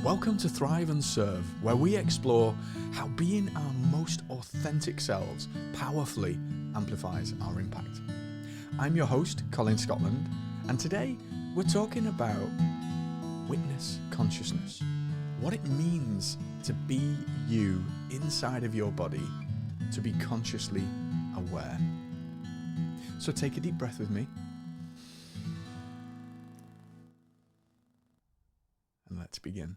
Welcome to Thrive and Serve, where we explore how being our most authentic selves powerfully amplifies our impact. I'm your host, Colin Scotland, and today we're talking about witness consciousness, what it means to be you inside of your body, to be consciously aware. So take a deep breath with me, and let's begin.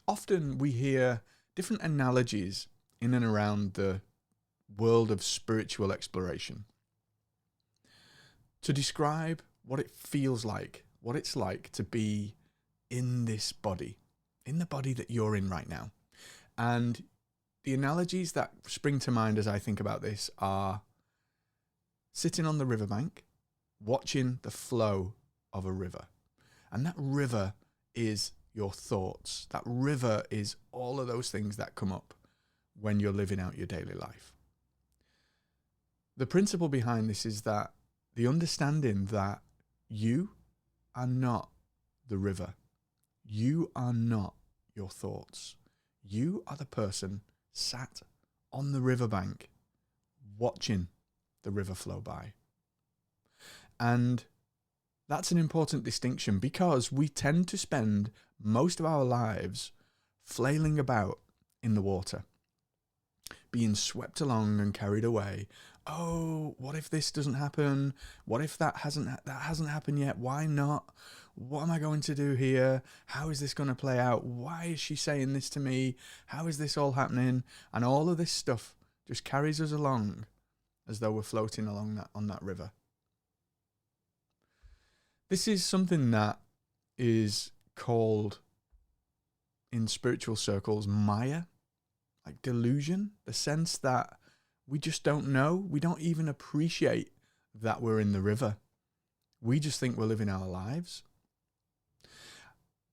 Often we hear different analogies in and around the world of spiritual exploration to describe what it feels like, what it's like to be in this body, in the body that you're in right now. And the analogies that spring to mind as I think about this are sitting on the riverbank, watching the flow of a river. And that river is your thoughts. That river is all of those things that come up when you're living out your daily life. The principle behind this is that the understanding that you are not the river. You are not your thoughts. You are the person sat on the riverbank watching the river flow by. And that's an important distinction because we tend to spend most of our lives flailing about in the water, being swept along and carried away. Oh, what if this doesn't happen? What if that hasn't happened yet? Why not? What am I going to do here? How is this going to play out? Why is she saying this to me? How is this all happening? And all of this stuff just carries us along as though we're floating along on that river. This is something that is called in spiritual circles Maya, like delusion, the sense that we just don't know. We don't even appreciate that we're in the river. We just think we're living our lives.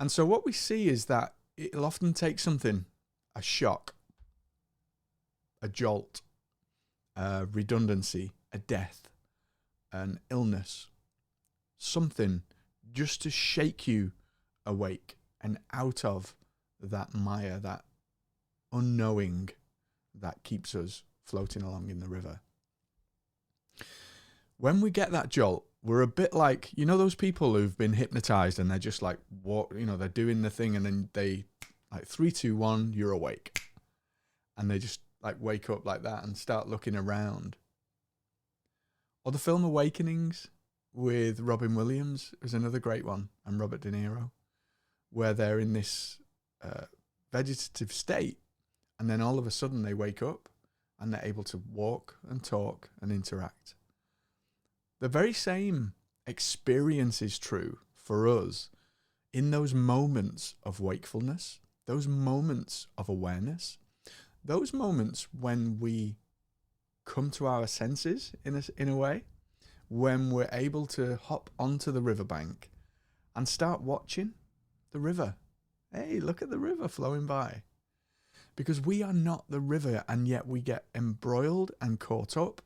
And so what we see is that it'll often take something, a shock, a jolt, a redundancy, a death, an illness, something just to shake you awake and out of that Maya, that unknowing that keeps us floating along in the river. When we get that jolt, we're a bit like, you know, those people who've been hypnotized and they're just like, what, you know, they're doing the thing and then they like 3, 2, 1, you're awake. And they just like wake up like that and start looking around. Or the film Awakenings with Robin Williams is another great one, and Robert De Niro, where they're in this vegetative state, and then all of a sudden they wake up and they're able to walk and talk and interact. The very same experience is true for us in those moments of wakefulness, those moments of awareness, those moments when we come to our senses in a way, when we're able to hop onto the riverbank and start watching the river. Hey, look at the river flowing by. Because we are not the river, and yet we get embroiled and caught up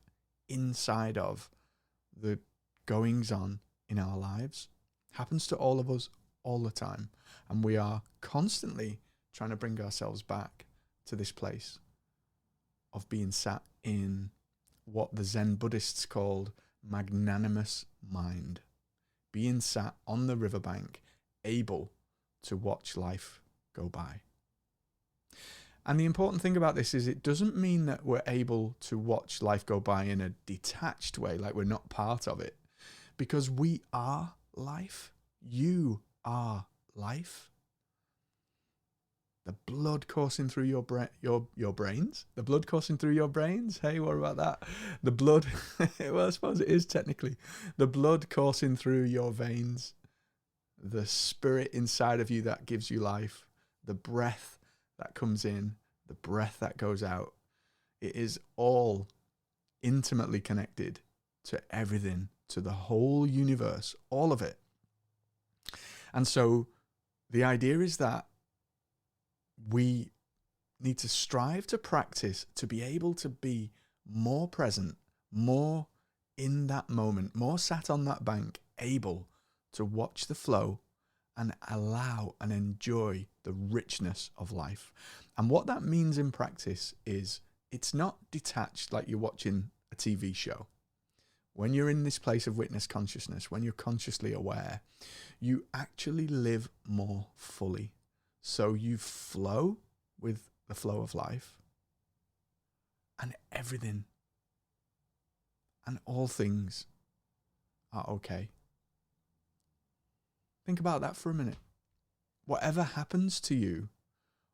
inside of the goings on in our lives. Happens to all of us all the time. And we are constantly trying to bring ourselves back to this place of being sat in what the Zen Buddhists called magnanimous mind, being sat on the riverbank, able to watch life go by. And the important thing about this is it doesn't mean that we're able to watch life go by in a detached way, like we're not part of it, because we are life. You are life. The blood coursing through your brains. The blood coursing through your brains. Hey, what about that? The blood. Well, I suppose it is technically. The blood coursing through your veins. The spirit inside of you that gives you life. The breath that comes in. The breath that goes out. It is all intimately connected to everything, to the whole universe, all of it. And so the idea is that we need to strive to practice to be able to be more present, more in that moment, more sat on that bank, able to watch the flow and allow and enjoy the richness of life. And what that means in practice is it's not detached like you're watching a TV show. When you're in this place of witness consciousness, when you're consciously aware, you actually live more fully. So you flow with the flow of life, and everything and all things are okay. Think about that for a minute. Whatever happens to you,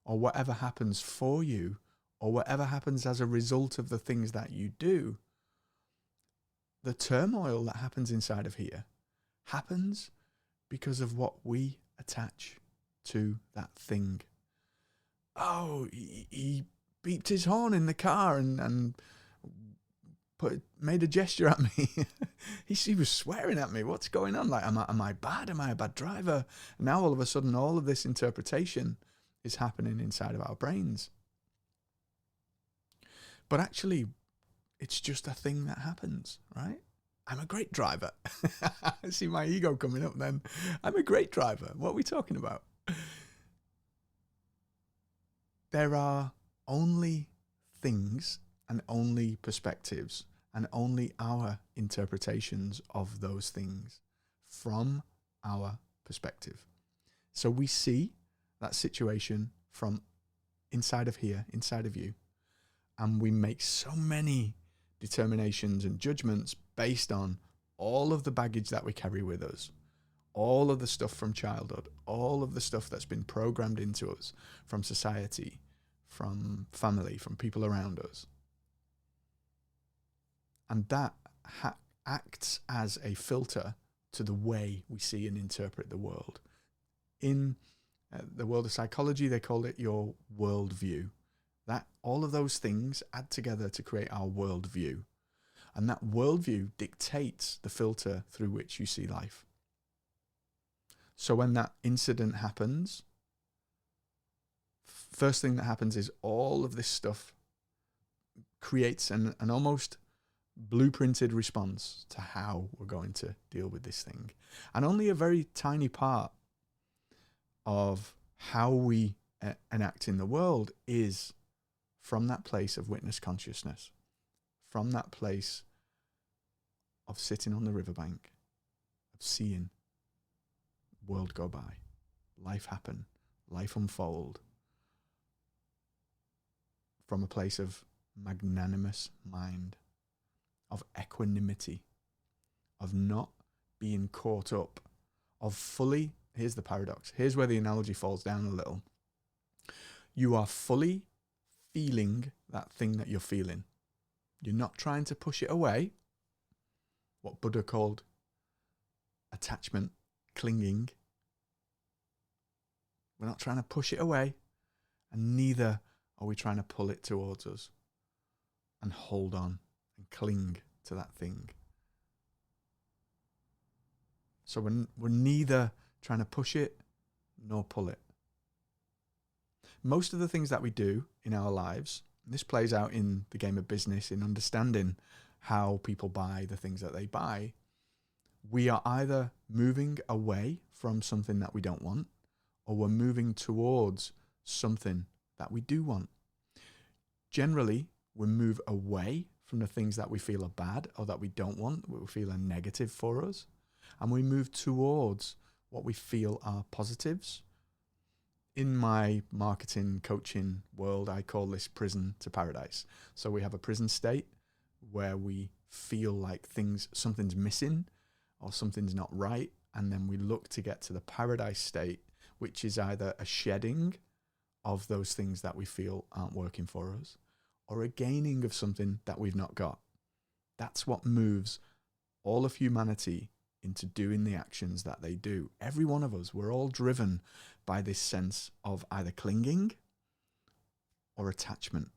or whatever happens for you, or whatever happens as a result of the things that you do, the turmoil that happens inside of here happens because of what we attach to that thing. Oh, he beeped his horn in the car and made a gesture at me. he was swearing at me. What's going on? Like, am I bad? Am I a bad driver? And now all of a sudden, all of this interpretation is happening inside of our brains. But actually, it's just a thing that happens, right? I'm a great driver. I see my ego coming up then. I'm a great driver. What are we talking about? There are only things and only perspectives and only our interpretations of those things from our perspective. So we see that situation from inside of here, inside of you, and we make so many determinations and judgments based on all of the baggage that we carry with us, all of the stuff from childhood, all of the stuff that's been programmed into us from society, from family, from people around us. And that acts as a filter to the way we see and interpret the world. In the world of psychology, they call it your worldview. That all of those things add together to create our worldview. And that worldview dictates the filter through which you see life. So when that incident happens, first thing that happens is all of this stuff creates an almost blueprinted response to how we're going to deal with this thing. And only a very tiny part of how we enact in the world is from that place of witness consciousness, from that place of sitting on the riverbank, of seeing the world go by, life happen, life unfold, from a place of magnanimous mind, of equanimity, of not being caught up, of fully, here's the paradox, here's where the analogy falls down a little. You are fully feeling that thing that you're feeling. You're not trying to push it away, what Buddha called attachment, clinging. We're not trying to push it away, and neither are we trying to pull it towards us and hold on and cling to that thing. So we're neither trying to push it nor pull it. Most of the things that we do in our lives, and this plays out in the game of business, in understanding how people buy the things that they buy, we are either moving away from something that we don't want, or we're moving towards something that we do want. Generally, we move away from the things that we feel are bad or that we don't want, what we feel are negative for us, and we move towards what we feel are positives. In my marketing coaching world, I call this prison to paradise. So we have a prison state where we feel like something's missing or something's not right, and then we look to get to the paradise state, which is either a shedding of those things that we feel aren't working for us, or a gaining of something that we've not got. That's what moves all of humanity into doing the actions that they do. Every one of us, we're all driven by this sense of either clinging or attachment.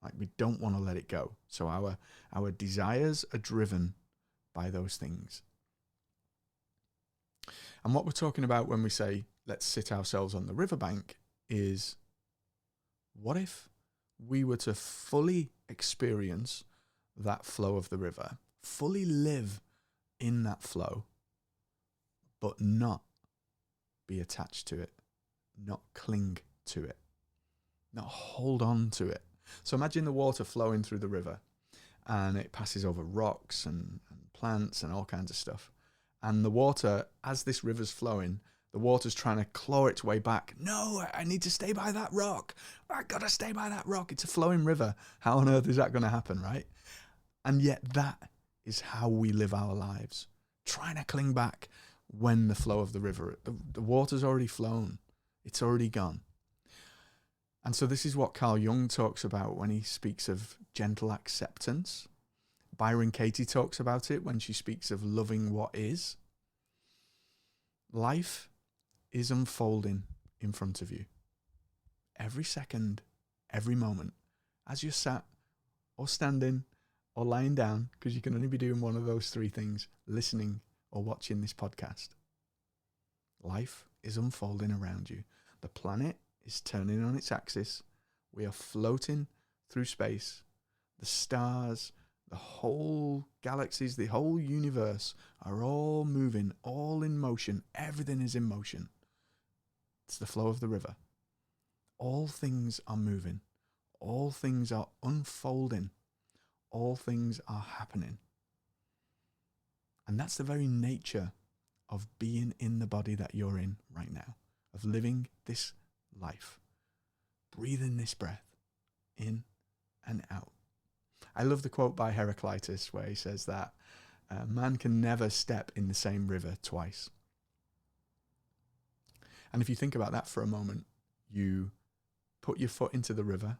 Like we don't want to let it go. So our desires are driven by those things. And what we're talking about when we say, let's sit ourselves on the riverbank is, what if we were to fully experience that flow of the river, fully live in that flow, but not be attached to it, not cling to it, not hold on to it. So imagine the water flowing through the river, and it passes over rocks and plants and all kinds of stuff. And the water, as this river's flowing, the water's trying to claw its way back. No, I need to stay by that rock. I gotta stay by that rock. It's a flowing river. How on earth is that going to happen, right? And yet that is how we live our lives, trying to cling back when the flow of the river, the water's already flown. It's already gone. And so this is what Carl Jung talks about when he speaks of gentle acceptance. Byron Katie talks about it when she speaks of loving what is. Life is unfolding in front of you. Every second, every moment, as you're sat or standing or lying down, because you can only be doing one of those three things, listening or watching this podcast. Life is unfolding around you. The planet is turning on its axis. We are floating through space. The stars, the whole galaxies, the whole universe are all moving, all in motion. Everything is in motion. It's the flow of the river. All things are moving. All things are unfolding. All things are happening. And that's the very nature of being in the body that you're in right now, of living this life, breathing this breath in and out. I love the quote by Heraclitus where he says that man can never step in the same river twice. And if you think about that for a moment, you put your foot into the river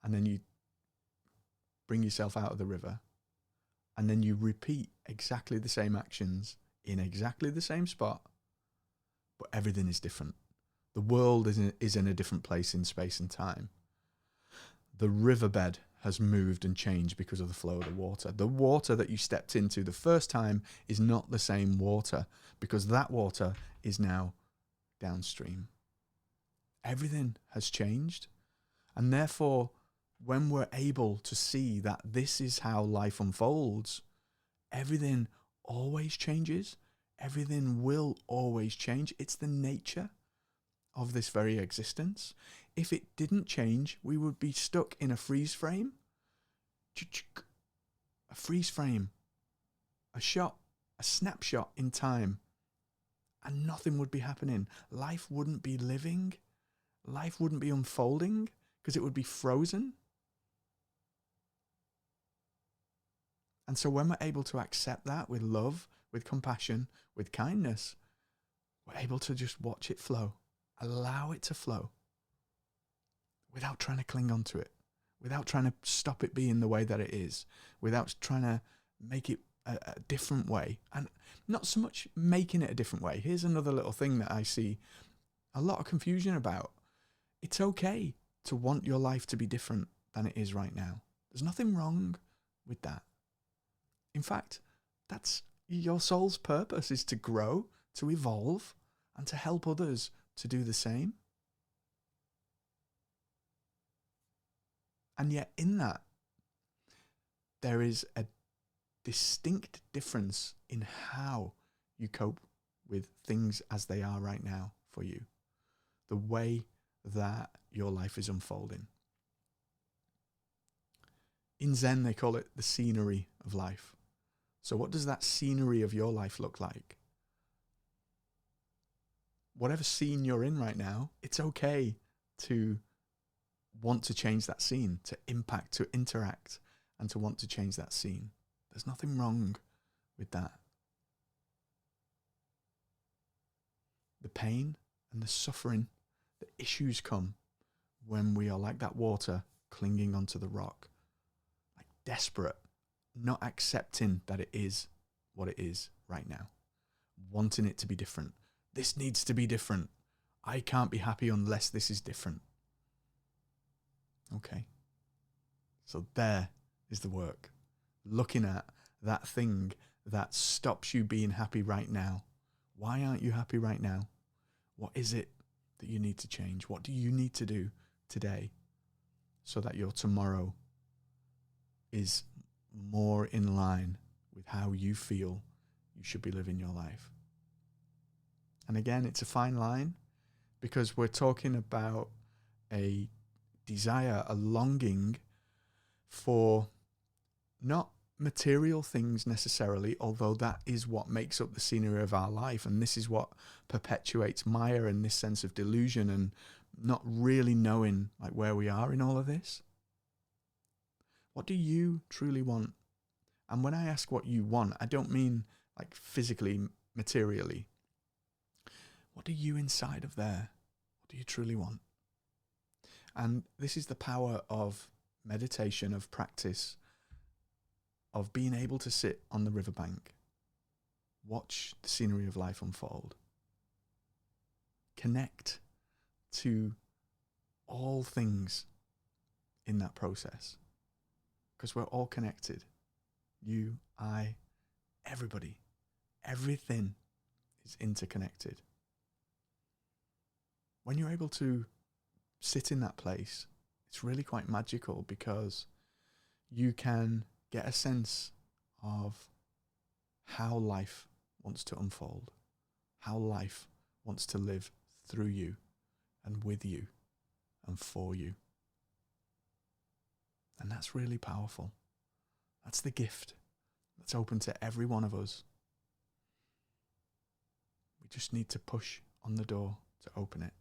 and then you bring yourself out of the river, and then you repeat exactly the same actions in exactly the same spot, but everything is different. The world is in a different place in space and time. The riverbed has moved and changed because of the flow of the water. The water that you stepped into the first time is not the same water, because that water is now downstream. Everything has changed, and therefore, when we're able to see that this is how life unfolds, everything always changes. Everything will always change. It's the nature of this very existence. If it didn't change, we would be stuck in a freeze frame. A freeze frame. A shot, a snapshot in time. And nothing would be happening. Life wouldn't be living. Life wouldn't be unfolding because it would be frozen. And so when we're able to accept that with love, with compassion, with kindness, we're able to just watch it flow, allow it to flow without trying to cling on to it, without trying to stop it being the way that it is, without trying to make it a different way. And not so much making it a different way. Here's another little thing that I see a lot of confusion about. It's okay to want your life to be different than it is right now. There's nothing wrong with that. In fact, that's your soul's purpose, is to grow, to evolve, and to help others to do the same. And yet in that, there is a distinct difference in how you cope with things as they are right now for you. The way that your life is unfolding. In Zen, they call it the scenery of life. So what does that scenery of your life look like? Whatever scene you're in right now, it's okay to want to change that scene, to impact, to interact, and to want to change that scene. There's nothing wrong with that. The pain and the suffering, the issues come when we are like that water clinging onto the rock, like desperate, not accepting that it is what it is right now, wanting it to be different. This needs to be different. I can't be happy unless this is different. Okay. So there is the work. Looking at that thing that stops you being happy right now. Why aren't you happy right now? What is it that you need to change? What do you need to do today so that your tomorrow is more in line with how you feel you should be living your life. And again, it's a fine line, because we're talking about a desire, a longing for not material things necessarily, although that is what makes up the scenery of our life. And this is what perpetuates Maya and this sense of delusion and not really knowing like where we are in all of this. What do you truly want? And when I ask what you want, I don't mean like physically, materially. What do you inside of there? What do you truly want? And this is the power of meditation, of practice, of being able to sit on the riverbank, watch the scenery of life unfold, connect to all things in that process, because we're all connected. You, I, everybody, everything is interconnected. When you're able to sit in that place, it's really quite magical, because you can get a sense of how life wants to unfold, how life wants to live through you and with you and for you. And that's really powerful. That's the gift that's open to every one of us. We just need to push on the door to open it.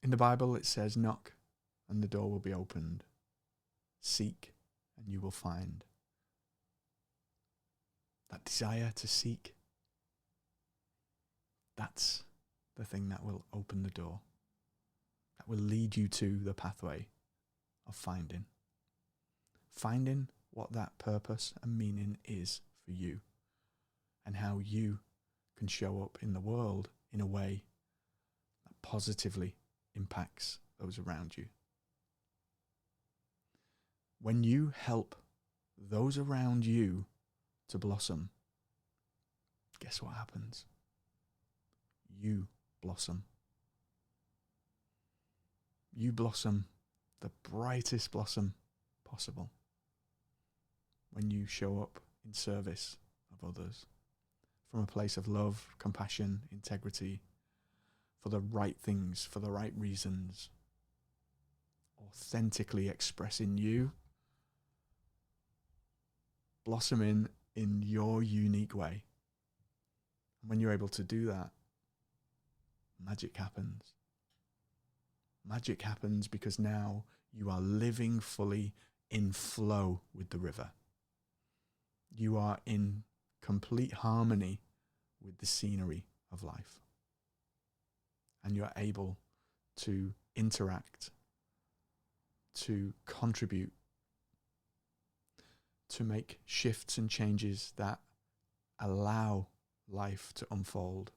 In the Bible, it says, knock and the door will be opened. Seek and you will find. That desire to seek, that's the thing that will open the door, that will lead you to the pathway of finding. Finding what that purpose and meaning is for you, and how you can show up in the world in a way that positively impacts those around you. When you help those around you to blossom, guess what happens? You blossom. You blossom the brightest blossom possible when you show up in service of others from a place of love, compassion, integrity, for the right things, for the right reasons, authentically expressing you, blossoming in your unique way. And when you're able to do that, magic happens. Magic happens because now you are living fully in flow with the river. You are in complete harmony with the scenery of life. And you are able to interact, to contribute, to make shifts and changes that allow life to unfold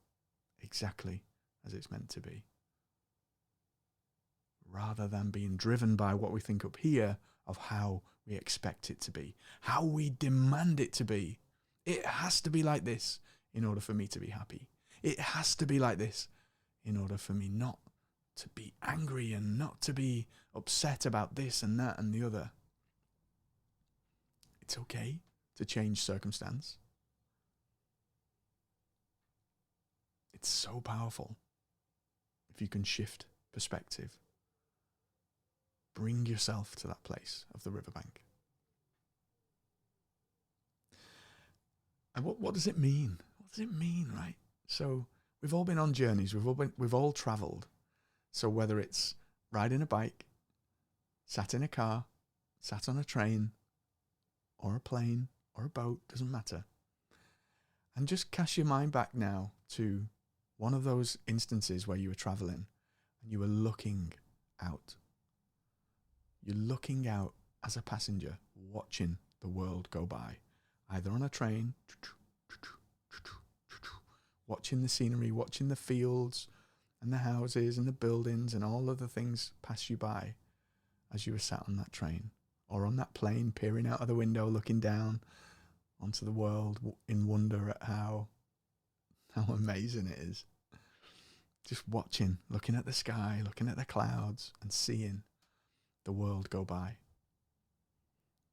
exactly as it's meant to be, rather than being driven by what we think up here of how we expect it to be, how we demand it to be. It has to be like this in order for me to be happy. It has to be like this in order for me not to be angry and not to be upset about this and that and the other. It's okay to change circumstance. It's so powerful if you can shift perspective. Bring yourself to that place of the riverbank. And what does it mean? What does it mean, right? So we've all been on journeys. We've all traveled. So whether it's riding a bike, sat in a car, sat on a train, or a plane, or a boat, doesn't matter. And just cast your mind back now to one of those instances where you were traveling and you were looking out. You're looking out as a passenger, watching the world go by, either on a train, watching the scenery, watching the fields and the houses and the buildings and all of the things pass you by as you were sat on that train, or on that plane, peering out of the window, looking down onto the world in wonder at how amazing it is. Just watching, looking at the sky, looking at the clouds and seeing the world go by.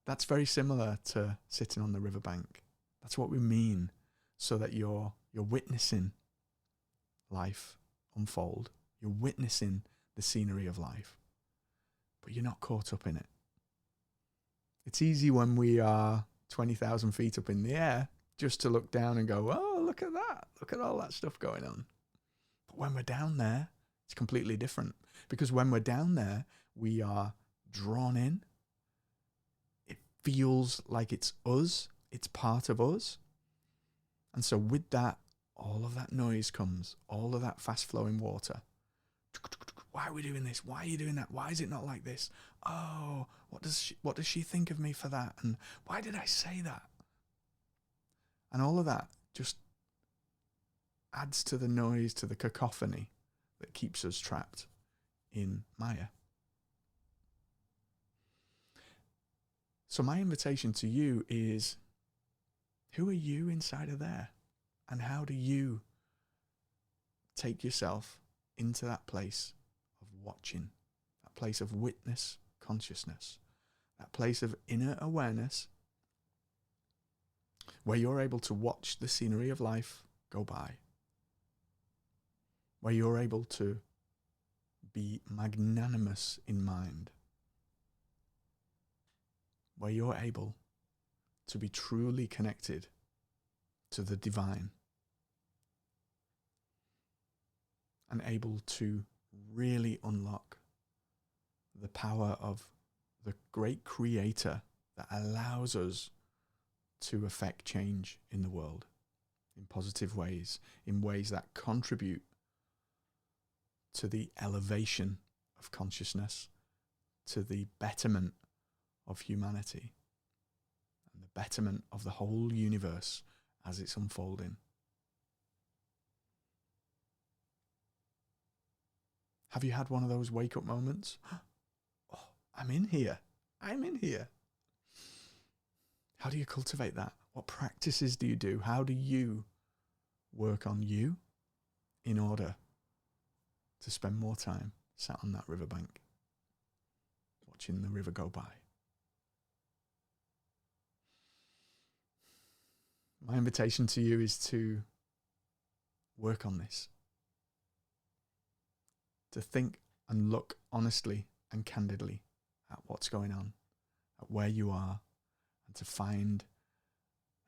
That's very similar to sitting on the riverbank. That's what we mean, so that you're witnessing life unfold. You're witnessing the scenery of life, but you're not caught up in it. It's easy when we are 20,000 feet up in the air just to look down and go, oh, look at that. Look at all that stuff going on. But when we're down there, it's completely different, because when we're down there, we are drawn in. It feels like it's us. It's part of us. And so with that, all of that noise comes, all of that fast flowing water. Why are we doing this? Why are you doing that? Why is it not like this? Oh, what does she think of me for that? And why did I say that? And all of that just adds to the noise, to the cacophony that keeps us trapped in Maya. So my invitation to you is, who are you inside of there? And how do you take yourself into that place of watching, that place of witness consciousness, that place of inner awareness, where you're able to watch the scenery of life go by, where you're able to be magnanimous in mind, where you're able to be truly connected to the divine, and able to really unlock the power of the great creator that allows us to affect change in the world in positive ways, in ways that contribute to the elevation of consciousness, to the betterment of humanity, and the betterment of the whole universe as it's unfolding. Have you had one of those wake-up moments? Oh, I'm in here. I'm in here. How do you cultivate that? What practices do you do? How do you work on you in order to spend more time sat on that riverbank, watching the river go by? My invitation to you is to work on this, to think and look honestly and candidly at what's going on, at where you are, and to find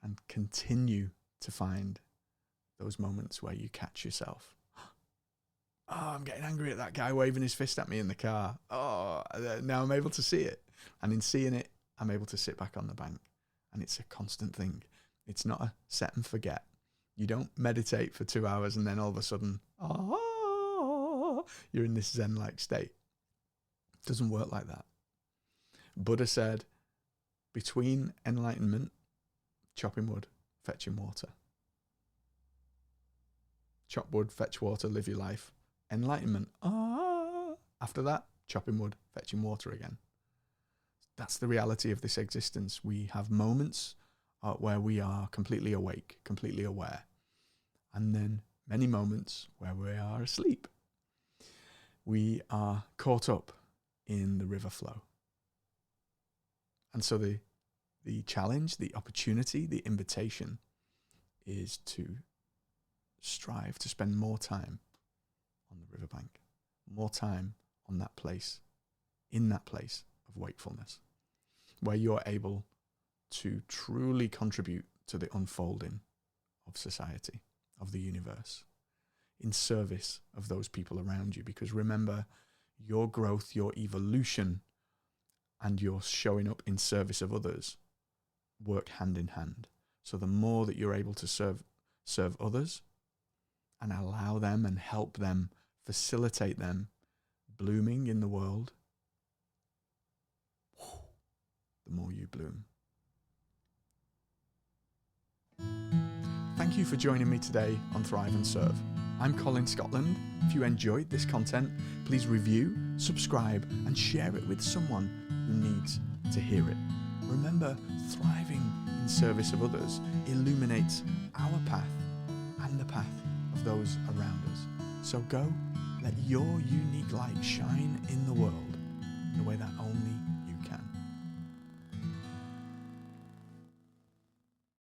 and continue to find those moments where you catch yourself. Oh, I'm getting angry at that guy waving his fist at me in the car. Oh, now I'm able to see it. And in seeing it, I'm able to sit back on the bank. And it's a constant thing. It's not a set and forget. You don't meditate for 2 hours and then all of a sudden, you're in this Zen-like state. It doesn't work like that. Buddha said, between enlightenment, chopping wood, fetching water. Chop wood, fetch water, live your life. Enlightenment. After that, chopping wood, fetching water again. That's the reality of this existence. We have moments where we are completely awake, completely aware. And then many moments where we are asleep. We are caught up in the river flow. And so the challenge, the opportunity, the invitation is to strive to spend more time on the riverbank, more time on that place, in that place of wakefulness, where you're able to truly contribute to the unfolding of society, of the universe, in service of those people around you. Because remember, your growth, your evolution, and your showing up in service of others work hand in hand. So the more that you're able to serve others and allow them and help them, facilitate them blooming in the world, the more you bloom. Thank you for joining me today on Thrive and Serve. I'm Colin Scotland. If you enjoyed this content, please review, subscribe, and share it with someone who needs to hear it. Remember, thriving in service of others illuminates our path and the path of those around us. So go, let your unique light shine in the world in a way that only